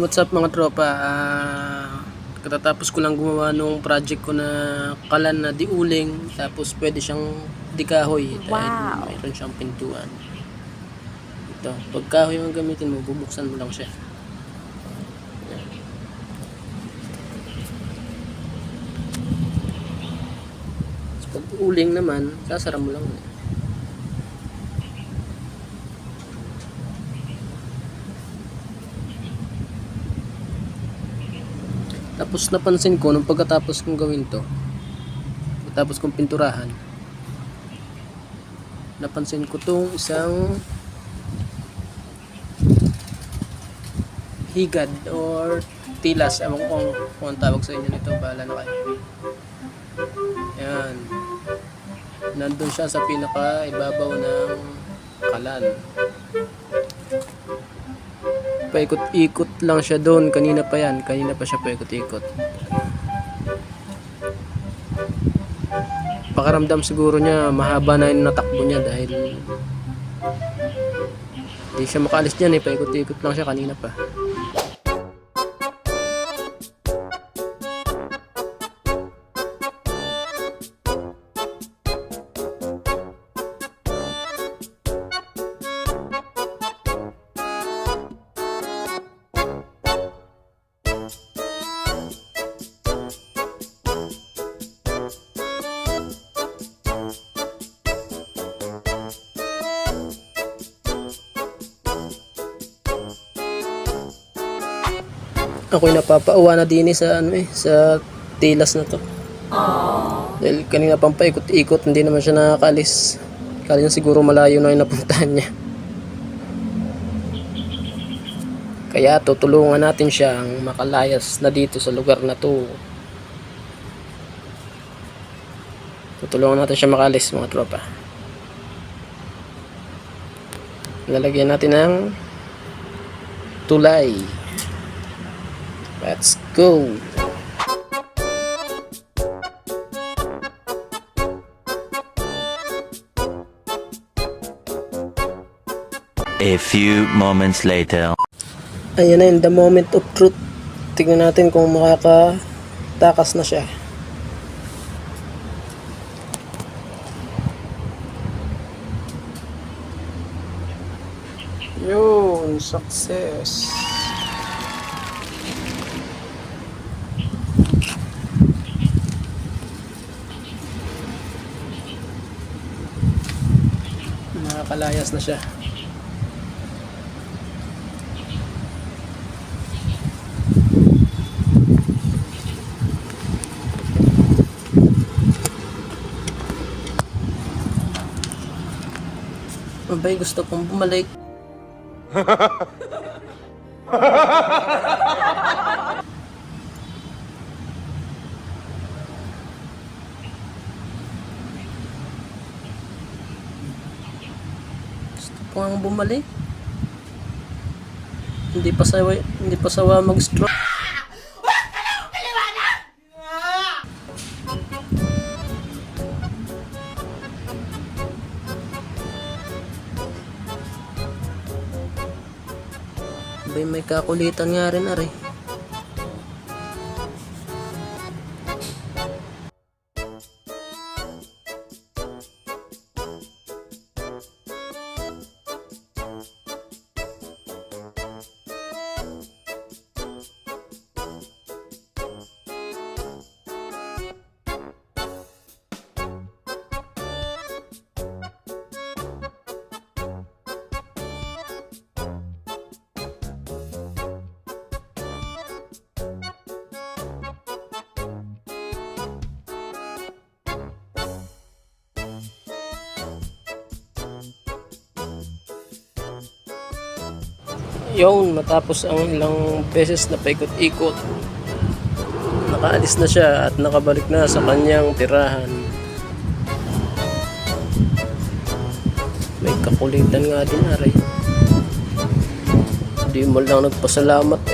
What's up mga tropa? Katatapos ko lang gumawa nung project ko na kalan na diuling, tapos pwede siyang dikahoy dahil mayroon siyang pintuan. Ito, pag kahoy ang gamitin mo, bubuksan mo lang siya. Yan. So, pag uling naman, sasara mo lang. Tapos napansin ko nung pagkatapos kong gawin to, pagkatapos kong pinturahan, napansin ko tong isang higad or tilas, ewan ko kung ang tawag sa inyo nito, bahala na kayo. Yan, nandun siya sa pinaka ibabaw ng kalan. Paikot-ikot lang siya doon, kanina pa siya paikot-ikot. Pakaramdam siguro niya mahaba na yung natakbo niya dahil hindi siya makaalis dyan paikot-ikot lang siya kanina pa. Ako'y napapauwa na din sa sa tilas na to. Dahil kanina pang paikot-ikot, hindi naman siya nakakaalis. Kala niya siguro malayo na yung napuntahan niya. Kaya tutulungan natin siyang makalayas na dito sa lugar na to. Tutulungan natin siya makalis mga tropa. Lalagyan natin ng tulay. Let's go! A few moments later. Ayan na yun, the moment of truth. Tignan natin kung makakatakas na siya. Yun, success. Nakakalayas na siya. Abay, gusto kong bumalik. Gusto ko ang bumalik. Hindi pa sawa mag-stroke. Abay, may kakulitan nga rin ari. Yun, matapos ang ilang beses na paikot-ikot, nakaalis na siya at nakabalik na sa kanyang tirahan. May kakulitan nga din aray. Hindi mo lang nagpasalamat